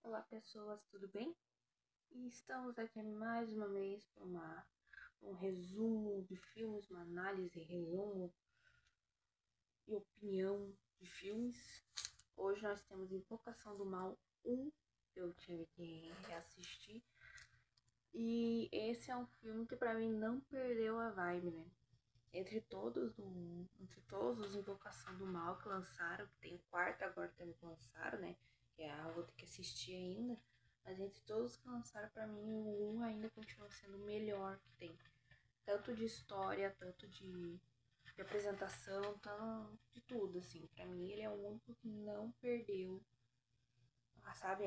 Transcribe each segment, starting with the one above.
Olá pessoas, tudo bem? E estamos aqui mais uma vez para um resumo de filmes, uma análise, resumo e opinião de filmes. Hoje nós temos Invocação do Mal 1, que eu tive que reassistir. E esse é um filme que para mim não perdeu a vibe, né? Entre todos os Invocação do Mal que lançaram, que tem o quarto agora também que lançaram, né? Que é a outra que assisti ainda. Mas entre todos que lançaram, pra mim, o 1 ainda continua sendo o melhor que tem. Tanto de história, tanto de apresentação, tanto de tudo, assim. Pra mim, ele é o único que não perdeu, sabe?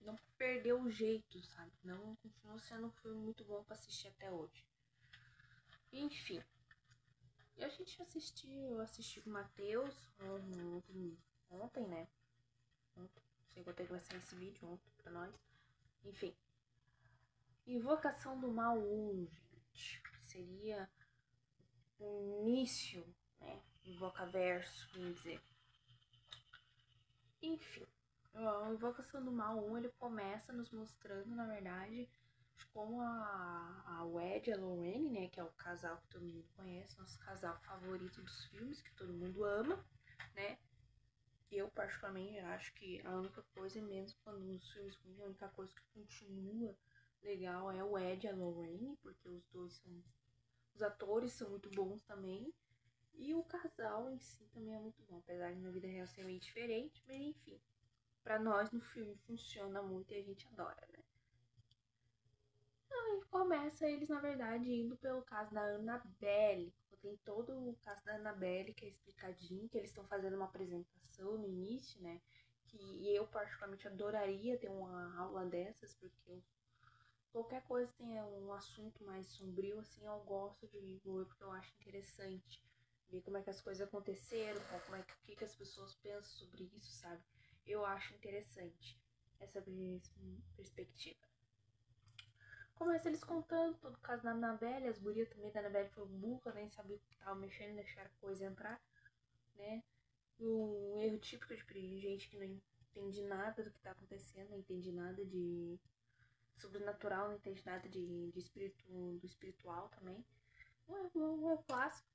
Não perdeu o jeito, sabe? Não continua sendo um filme muito bom pra assistir até hoje. Enfim. E a gente eu assisti com o Matheus ontem, né? Ontem. Não sei quanto é que vai sair esse vídeo ontem pra nós. Enfim. Invocação do Mal 1, gente. Que seria o início, né? Invocaverso, vamos dizer. Enfim. A Invocação do Mal 1, ele começa nos mostrando, na verdade, como a Wed e a Lorraine, né? Que é o casal que todo mundo conhece, nosso casal favorito dos filmes, que todo mundo ama, né? Eu, particularmente, acho que a única coisa, mesmo quando os filmes ruins, a única coisa que continua legal é o Ed e a Lorraine, porque os dois são. Os atores são muito bons também. E o casal em si também é muito bom, apesar de na vida real ser meio diferente, mas enfim. Pra nós no filme funciona muito e a gente adora, né? Aí começa eles, na verdade, indo pelo caso da Annabelle. Tem todo o caso da Annabelle que é explicadinho, que eles estão fazendo uma apresentação no início, né? Que eu particularmente adoraria ter uma aula dessas, porque qualquer coisa que tenha um assunto mais sombrio, assim, eu gosto de ver, porque eu acho interessante ver como é que as coisas aconteceram, como é que as pessoas pensam sobre isso, sabe? Eu acho interessante essa perspectiva. Começa eles contando todo o caso da Annabelle, as gurias também da Annabelle foram burra, nem sabia o que tava mexendo, deixaram a coisa entrar, né? Um erro típico de gente que não entende nada do que tá acontecendo, não entende nada de sobrenatural, não entende nada de espírito, do espiritual também. Um erro clássico.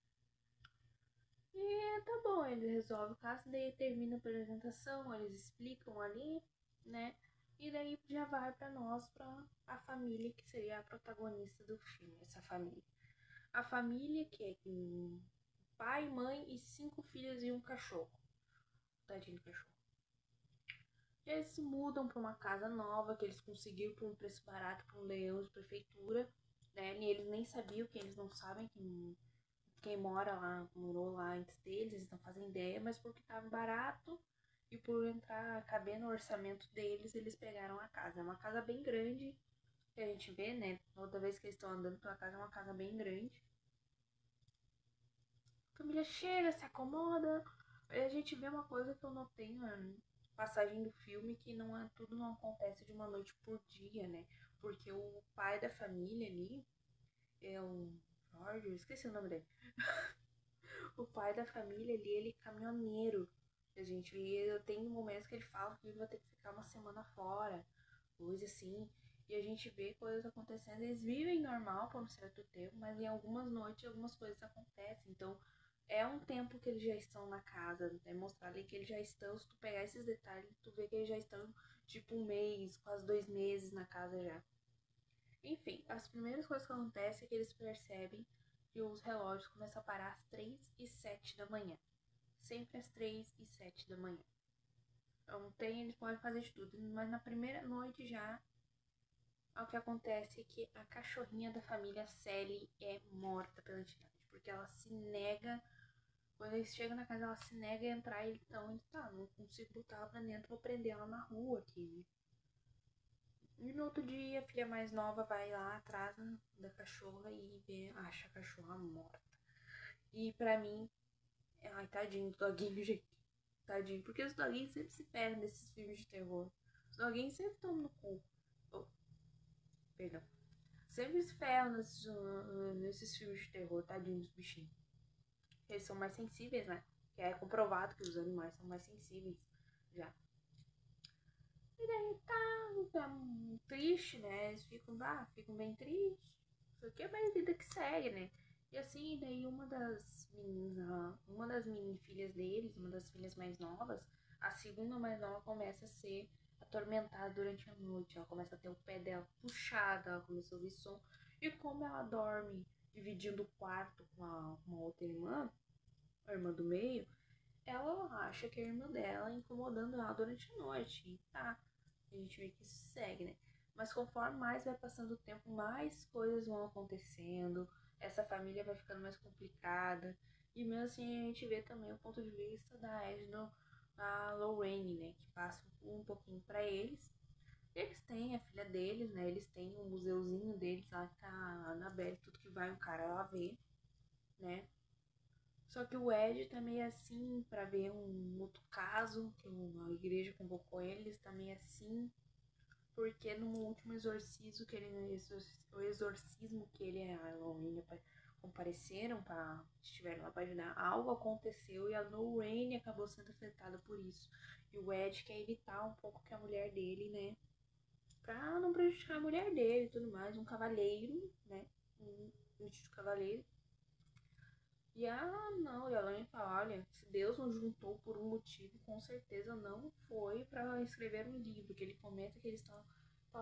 E tá bom, eles resolvem o caso, daí termina a apresentação, eles explicam ali, né? E daí já vai pra nós, pra a família que seria a protagonista do filme, essa família. A família que é com pai, mãe e 5 filhas e um cachorro. Tadinho do cachorro. E eles se mudam pra uma casa nova que eles conseguiram por um preço barato pra um leão de prefeitura, né? E eles nem sabiam, que eles não sabem quem mora lá, morou lá antes deles, eles não fazem ideia, mas porque tava barato e por entrar, caber no orçamento deles, eles pegaram a casa. É uma casa bem grande, que a gente vê, né? Toda vez que eles estão andando pela casa, é uma casa bem grande. A família chega, se acomoda. Aí a gente vê uma coisa que eu notei na passagem do filme, que não é, tudo não acontece de uma noite por dia, né? Porque o pai da família ali é o Jorge, eu esqueci o nome dele. O pai da família ali, ele é caminhoneiro. A gente vê, tem momentos que ele fala que ele vai ter que ficar uma semana fora, coisa assim. E a gente vê coisas acontecendo. Eles vivem normal por um certo tempo, mas em algumas noites algumas coisas acontecem. Então é um tempo que eles já estão na casa. É mostrar ali que eles já estão. Se tu pegar esses detalhes, tu vê que eles já estão tipo um mês, quase 2 meses na casa já. Enfim, as primeiras coisas que acontecem é que eles percebem que os relógios começam a parar às 3 e 7 da manhã. Sempre às 3 e 7 da manhã. Então eles podem fazer de tudo, mas na primeira noite já o que acontece é que a cachorrinha da família Sally é morta pela entidade, porque ela se nega, quando eles chegam na casa, ela se nega a entrar e então ele tá, não consigo botar ela pra dentro, vou prender ela na rua aqui, né? E no outro dia, a filha mais nova vai lá atrás da cachorra e acha a cachorra morta. E pra mim, ai, tadinho do doguinho, gente. Tadinho, porque os doguinhos sempre se perdem nesses filmes de terror. Os doguinhos sempre estão no cu. Oh, perdão. Sempre se ferram nesses filmes de terror, tadinho dos bichinhos. Eles são mais sensíveis, né? Que é comprovado que os animais são mais sensíveis. já. E daí tá triste, né? Eles ficam bem tristes. Isso aqui é mais vida que segue, né? E assim, daí uma das mini filhas deles, uma das filhas mais novas, a segunda mais nova começa a ser atormentada durante a noite. Ela começa a ter o pé dela puxado, ela começa a ouvir som. E como ela dorme dividindo o quarto com uma outra irmã, a irmã do meio, ela acha que é a irmã dela incomodando ela durante a noite. E tá, a gente vê que isso segue, né? Mas conforme mais vai passando o tempo, mais coisas vão acontecendo, essa família vai ficando mais complicada. E mesmo assim a gente vê também o ponto de vista da Edna, a Lorraine, né? Que passa um pouquinho pra eles. Eles têm a filha deles, né? Eles têm um museuzinho deles lá que tá a Annabelle, tudo que vai um cara lá ver, né? Só que o Ed tá meio assim pra ver um outro caso, que a igreja convocou eles, tá meio assim, porque no último exorcismo que ele, o exorcismo que ele e a Lorraine compareceram para estiveram lá para ajudar, algo aconteceu e a Lorraine acabou sendo afetada por isso. E o Ed quer evitar um pouco que a mulher dele, né, pra não prejudicar a mulher dele e tudo mais, um cavaleiro, né, um vestido de cavaleiro. E não, e a Elaine fala, olha, se Deus nos juntou por um motivo, com certeza não foi para escrever um livro, que ele comenta que eles estavam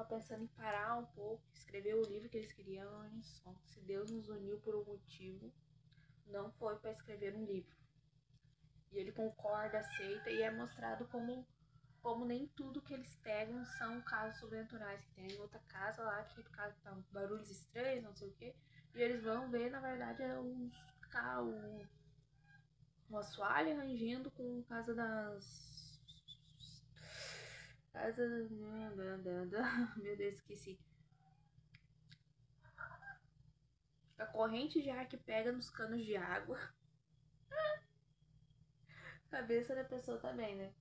pensando em parar um pouco, escrever o livro que eles queriam em som. Se Deus nos uniu por um motivo, não foi para escrever um livro. E ele concorda, aceita e é mostrado como nem tudo que eles pegam são casos sobrenaturais, que tem outra casa lá que tá barulhos estranhos, não sei o que, e eles vão ver, na verdade, é um assoalho rangendo com casa das. Casa. Meu Deus, esqueci. A corrente de ar que pega nos canos de água. Cabeça da pessoa também, né?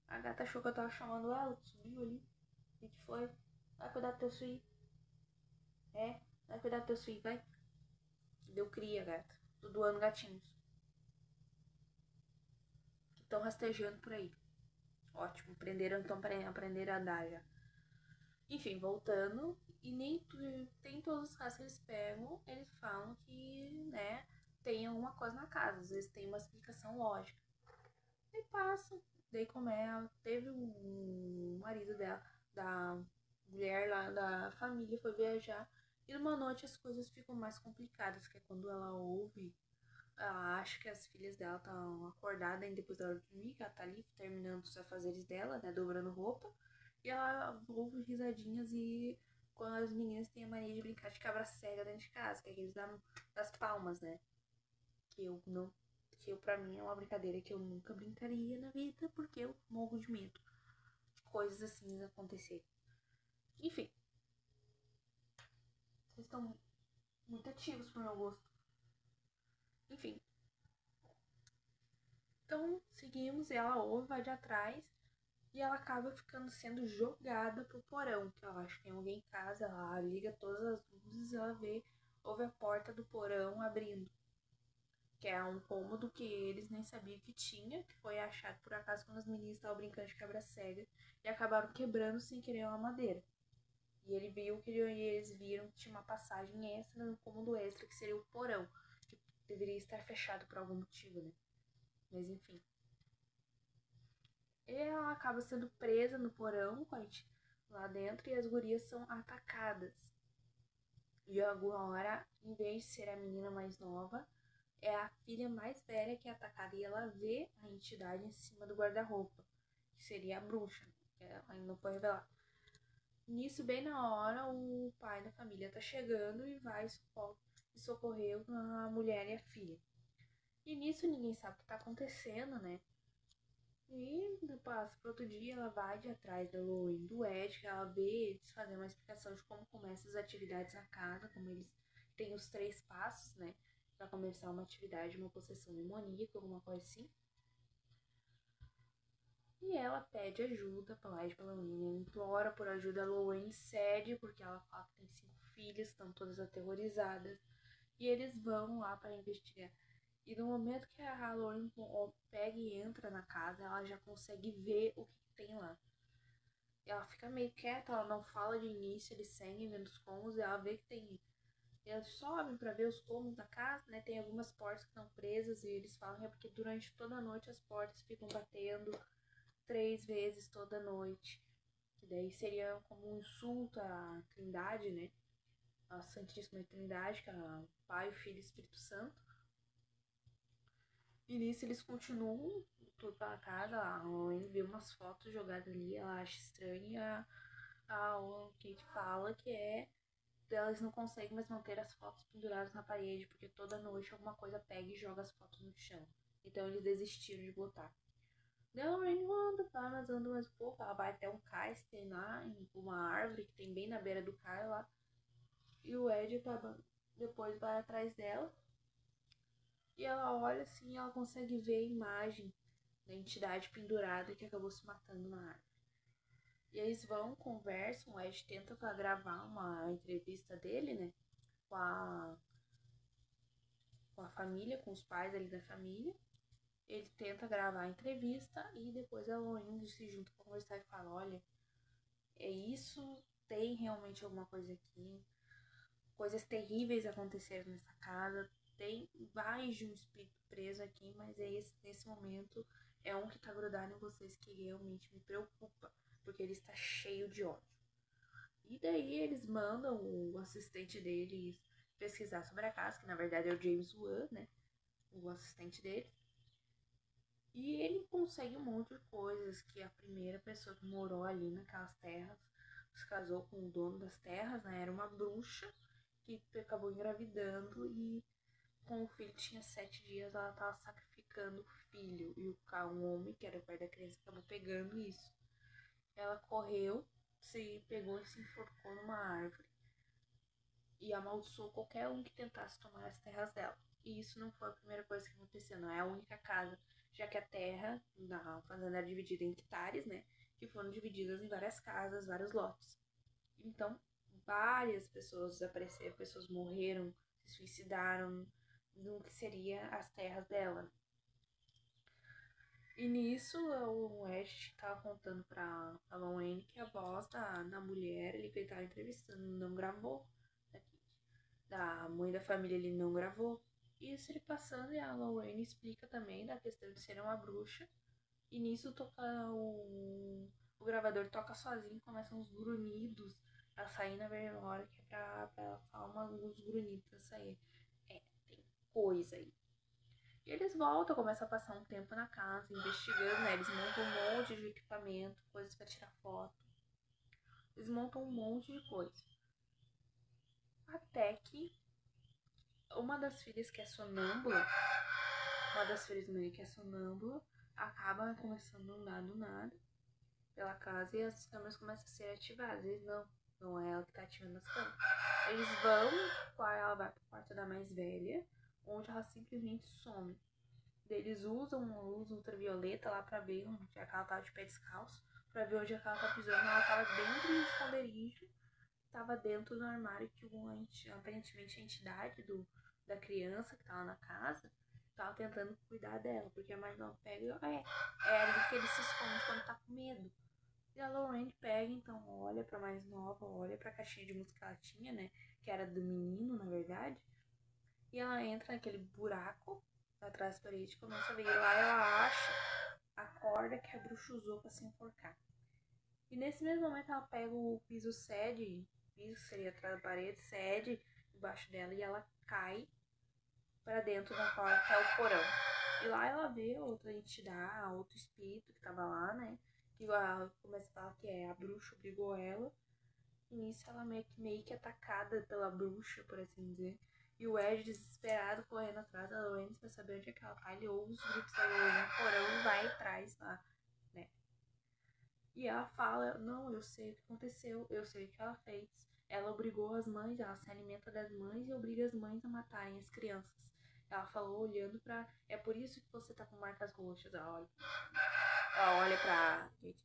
A gata achou que eu tava chamando ela, subiu ali. O que foi? Vai cuidar do teu suí. Vai cuidar do teu suí, vai. Deu cria, gata. Tô doando gatinhos. Que estão rastejando por aí. Ótimo, então aprenderam a andar já. Enfim, voltando, e nem tem todos os casos que eles pegam, eles falam que, né, tem alguma coisa na casa, às vezes tem uma explicação lógica. E passa, daí como ela teve um marido dela, da mulher lá da família, foi viajar, e numa noite as coisas ficam mais complicadas, que é quando ela ouve, ela acha que as filhas dela estão acordadas ainda depois da hora de dormir, que ela tá ali terminando os afazeres dela, né, dobrando roupa, e ela ouve risadinhas e quando as meninas têm a mania de brincar de cabra cega dentro de casa, que é aqueles das palmas, né, que eu não, que eu, pra mim é uma brincadeira que eu nunca brincaria na vida, porque eu morro de medo de coisas assim acontecerem. Enfim, vocês estão muito ativos pro meu gosto. Enfim, então seguimos, e ela ouve, vai de atrás, e ela acaba ficando sendo jogada pro porão, que ela acha que tem alguém em casa, ela liga todas as luzes e ela ouve a porta do porão abrindo, que é um cômodo que eles nem sabiam que tinha, que foi achado por acaso quando as meninas estavam brincando de cabra cega e acabaram quebrando sem querer uma madeira. E eles viram que tinha uma passagem extra no cômodo extra, que seria o porão, que deveria estar fechado por algum motivo, né? Mas enfim. Ela acaba sendo presa no porão com a gente lá dentro e as gurias são atacadas. E agora, em vez de ser a menina mais nova, é a filha mais velha que é atacada e ela vê a entidade em cima do guarda-roupa, que seria a bruxa, que ainda não foi revelado. Nisso, bem na hora, o pai da família tá chegando e vai socorrer a mulher e a filha. E nisso ninguém sabe o que tá acontecendo, né? E passa pro outro dia, ela vai de atrás da Lorraine do Ed, que ela vê eles fazendo uma explicação de como começam as atividades na casa, como eles têm os 3 passos, né? Pra começar uma atividade, uma possessão demoníaca, alguma coisa assim. E ela pede ajuda pra Lorraine, ela implora por ajuda, a Lorraine cede, porque ela fala que tem 5 filhas, estão todas aterrorizadas. E eles vão lá para investigar. E no momento que a Halloween pega e entra na casa, ela já consegue ver o que tem lá. E ela fica meio quieta, ela não fala de início, eles seguem vendo os cômodos, e ela vê que tem. Eles sobem pra ver os cômodos da casa, né? Tem algumas portas que estão presas e eles falam que é porque durante toda a noite as portas ficam batendo 3 vezes toda noite. Que daí seria como um insulto à Trindade, né? A Santíssima Trindade, que é o Pai, o Filho e o Espírito Santo. E nisso eles continuam tudo pela casa. A Halloween vê umas fotos jogadas ali, ela acha estranha. A Kate fala que elas não conseguem mais manter as fotos penduradas na parede, porque toda noite alguma coisa pega e joga as fotos no chão. Então eles desistiram de botar. Daí a Lorraine anda, tá, mas anda mais um pouco. Ela vai até um cais que tem lá, em uma árvore que tem bem na beira do cais lá. E o Ed depois vai atrás dela. E ela olha assim e ela consegue ver a imagem da entidade pendurada que acabou se matando na árvore. E eles vão, conversam, o Ed tenta gravar uma entrevista dele, né? Com a família, com os pais ali da família. Ele tenta gravar a entrevista e depois a Lorraine se junta pra conversar e fala, olha, é isso, tem realmente alguma coisa aqui, coisas terríveis aconteceram nessa casa, tem mais de um espírito preso aqui, mas nesse momento é um que tá grudado em vocês que realmente me preocupa, porque ele está cheio de ódio. E daí eles mandam o assistente deles pesquisar sobre a casa, que na verdade é o James Wan, né? O assistente dele. E ele consegue um monte de coisas, que a primeira pessoa que morou ali naquelas terras se casou com o dono das terras, né? Era uma bruxa que acabou engravidando e com o filho tinha 7 dias, ela estava sacrificando o filho. E um homem, que era o pai da criança, acabou pegando isso. Ela correu, se pegou e se enforcou numa árvore. E amaldiçoou qualquer um que tentasse tomar as terras dela. E isso não foi a primeira coisa que aconteceu, não é a única casa, já que a terra da fazenda era dividida em hectares, né? Que foram divididas em várias casas, vários lotes. Então, várias pessoas desapareceram, pessoas morreram, se suicidaram no que seria as terras dela. E nisso, o Ash tava contando pra Lorraine que a voz da mulher ele que ele tava entrevistando não gravou. Da mãe da família ele não gravou. E isso ele passando e a Lorraine explica também da questão de ser uma bruxa. E nisso toca o gravador toca sozinho, começam uns grunhidos a sair na memória, que é pra falar uns grunhidos pra sair. É, tem coisa aí. E eles voltam, começam a passar um tempo na casa, investigando, né? Eles montam um monte de equipamento, coisas pra tirar foto. Eles montam um monte de coisa. Até que uma das filhas que é sonâmbula, uma das filhas do meio que é sonâmbula, acaba começando a andar do nada pela casa e as câmeras começam a ser ativadas. Eles não é ela que tá ativando as câmeras. Eles vão, ela vai pro quarto da mais velha, onde ela simplesmente some. Eles usam uma luz ultravioleta lá pra ver onde é que ela tava de pé descalço, pra ver onde é que ela tá pisando. Ela tava dentro do esconderijo, tava dentro do armário que aparentemente a entidade da criança que tava na casa tava tentando cuidar dela, porque a mais nova pega é ali que ele se esconde quando tá com medo. E a Lorraine pega, então, olha pra mais nova, olha pra caixinha de música que ela tinha, né? Que era do menino, na verdade. E ela entra naquele buraco atrás da parede, começa a ver. E lá ela acha a corda que a bruxa usou pra se enforcar. E nesse mesmo momento ela pega o piso cede, piso seria atrás da parede, cede embaixo dela e ela cai pra dentro da porta até o porão. E lá ela vê outra entidade, outro espírito que tava lá, né? Que ela começa a falar que a bruxa obrigou ela. E nisso ela meio que atacada pela bruxa, por assim dizer. E o Ed, desesperado, correndo atrás da Lorraine pra saber onde é que ela tá. Ele ouve os gritos da Lorraine no porão e vai atrás lá, né? E ela fala, não, eu sei o que aconteceu, eu sei o que ela fez. Ela obrigou as mães, ela se alimenta das mães e obriga as mães a matarem as crianças. Ela falou olhando pra... É por isso que você tá com marcas roxas. Ela olha pra Kate.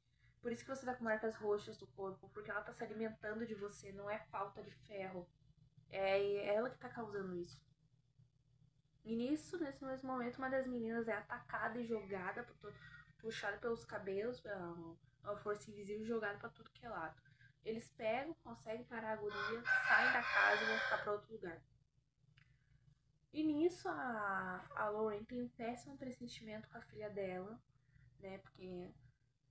Por isso que você tá com marcas roxas do corpo, porque ela tá se alimentando de você, não é falta de ferro. É ela que tá causando isso. E nesse mesmo momento, uma das meninas é atacada e jogada, puxada pelos cabelos, uma força invisível, jogada pra tudo que é lado. Eles pegam, conseguem parar a guria, saem da casa e vão ficar pra outro lugar. E nisso a Lauren tem um péssimo pressentimento com a filha dela, né? Porque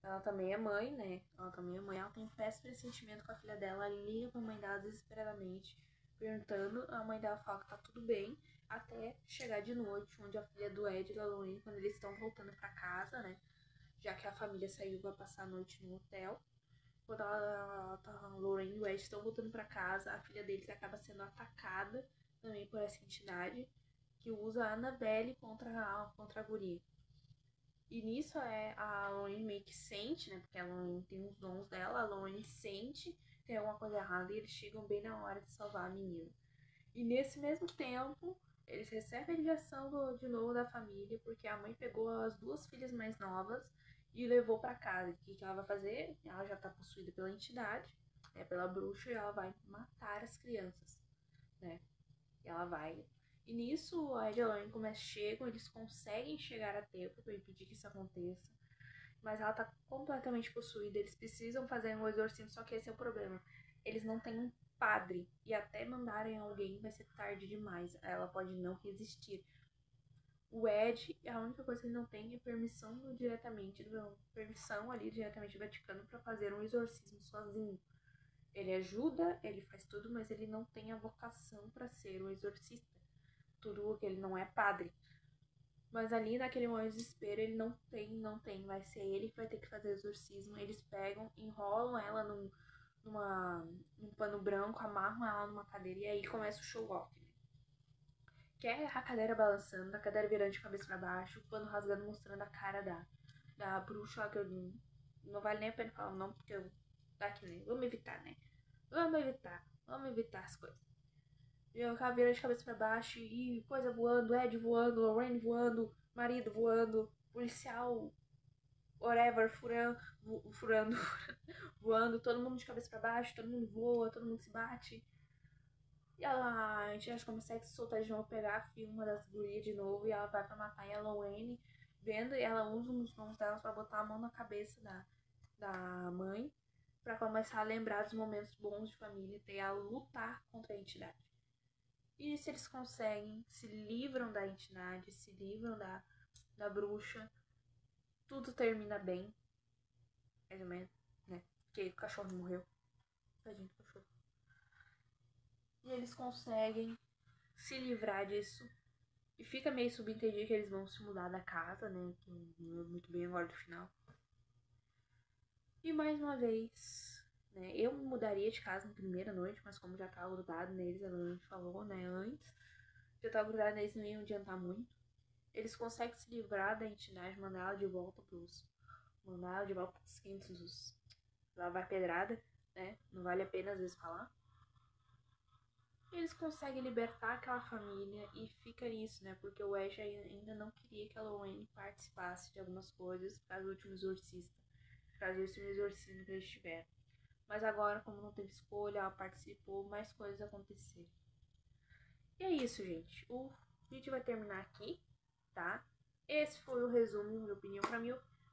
ela também é mãe, né? Ela tem um péssimo pressentimento com a filha dela. Ela liga pra mãe dela desesperadamente, perguntando. A mãe dela fala que tá tudo bem, até chegar de noite, onde a filha do Ed e da Lauren, quando eles estão voltando pra casa, né? Já que a família saiu pra passar a noite no hotel. Quando a Lauren e o Ed estão voltando pra casa, a filha deles acaba sendo atacada também por essa entidade que usa a Annabelle contra a guria. E nisso a Lauren meio que sente, né? Porque a Lauren tem os dons dela, a Lauren sente que tem alguma coisa errada e eles chegam bem na hora de salvar a menina. E nesse mesmo tempo, eles recebem a ligação de novo da família, porque a mãe pegou as duas filhas mais novas e levou para casa. O que ela vai fazer? Ela já tá possuída pela entidade, né, pela bruxa, e ela vai matar as crianças, né? E ela vai. E nisso, a Ed e a Lauren chegam, eles conseguem chegar a tempo para impedir que isso aconteça. Mas ela tá completamente possuída, eles precisam fazer um exorcismo, só que esse é o problema. Eles não têm um padre, e até mandarem alguém vai ser tarde demais. Ela pode não resistir. O Ed, a única coisa que ele não tem é permissão ali diretamente do Vaticano para fazer um exorcismo sozinho. Ele ajuda, ele faz tudo, mas ele não tem a vocação para ser um exorcista. Tudo que ele não é padre. Mas ali naquele momento de desespero ele não tem. Vai ser ele que vai ter que fazer o exorcismo. Eles pegam, enrolam ela num pano branco, amarram ela numa cadeira e aí começa o show off. Né? Que é a cadeira balançando, a cadeira virando de cabeça pra baixo, o pano rasgando, mostrando a cara da bruxa, que eu não vale nem a pena falar o nome, porque eu daqui, né? Vamos evitar, né? Vamos evitar as coisas. E eu acabo virando de cabeça pra baixo e coisa voando, Ed voando, Lorraine voando, marido voando, policial, whatever, furando, voando, todo mundo de cabeça pra baixo, todo mundo voa, todo mundo se bate. E a gente acha que consegue se soltar de novo, pegar a filma das gurias de novo e ela vai pra matar a Lorraine, vendo, e ela usa uns mãos delas pra botar a mão na cabeça da mãe, pra começar a lembrar dos momentos bons de família e a lutar contra a entidade. E se eles conseguem, se livram da entidade, se livram da bruxa, tudo termina bem. Mais ou menos, né? Porque o cachorro morreu. Tadinho do cachorro. E eles conseguem se livrar disso. E fica meio subentendido que eles vão se mudar da casa, né? Que não é muito bem agora do final. E mais uma vez, né? Eu me mudaria de casa na primeira noite, mas como já tava grudado neles, a Lana falou, né? Antes, já tava grudado neles, não iam adiantar muito. Eles conseguem se livrar da entidade, mandar ela de volta pros quintos. Lá vai pedrada, né? Não vale a pena às vezes falar. Eles conseguem libertar aquela família e fica nisso, né? Porque o Ash ainda não queria que a Lorraine participasse de algumas coisas por causa do último exorcista, por causa do último exorcismo que eles tiveram. Mas agora, como não teve escolha, ela participou, mais coisas aconteceram. E é isso, gente. O vídeo vai terminar aqui, tá? Esse foi o resumo, na minha opinião.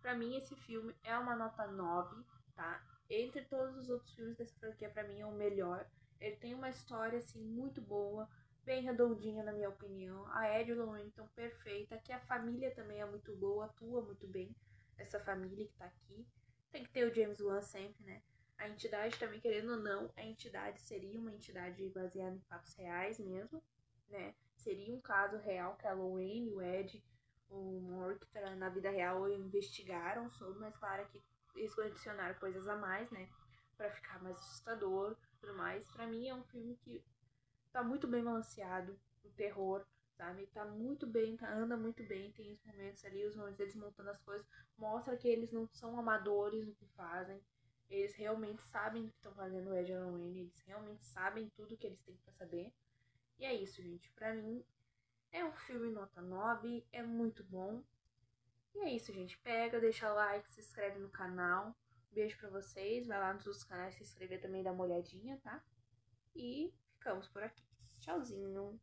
Pra mim, esse filme é uma nota 9, tá? Entre todos os outros filmes dessa franquia, pra mim é o melhor. Ele tem uma história, assim, muito boa, bem redondinha, na minha opinião. A Ed Lorraine tão perfeita, que a família também é muito boa, atua muito bem, essa família que tá aqui. Tem que ter o James Wan sempre, né? A entidade também, querendo ou não, a entidade seria uma entidade baseada em fatos reais mesmo, né? Seria um caso real que a Lorraine, o Ed, o Mork na vida real investigaram sobre, mas claro que eles adicionaram coisas a mais, né? Pra ficar mais assustador e tudo mais. Pra mim é um filme que tá muito bem balanceado, o terror, sabe? Tá muito bem, anda muito bem, tem os momentos ali, os momentos deles montando as coisas, mostra que eles não são amadores no que fazem. Eles realmente sabem o que estão fazendo o Ed e a Lorraine, eles realmente sabem tudo que eles têm pra saber. E é isso, gente. Pra mim, é um filme nota 9, é muito bom. E é isso, gente. Pega, deixa like, se inscreve no canal. Beijo pra vocês. Vai lá nos outros canais se inscrever também, dá uma olhadinha, tá? E ficamos por aqui. Tchauzinho.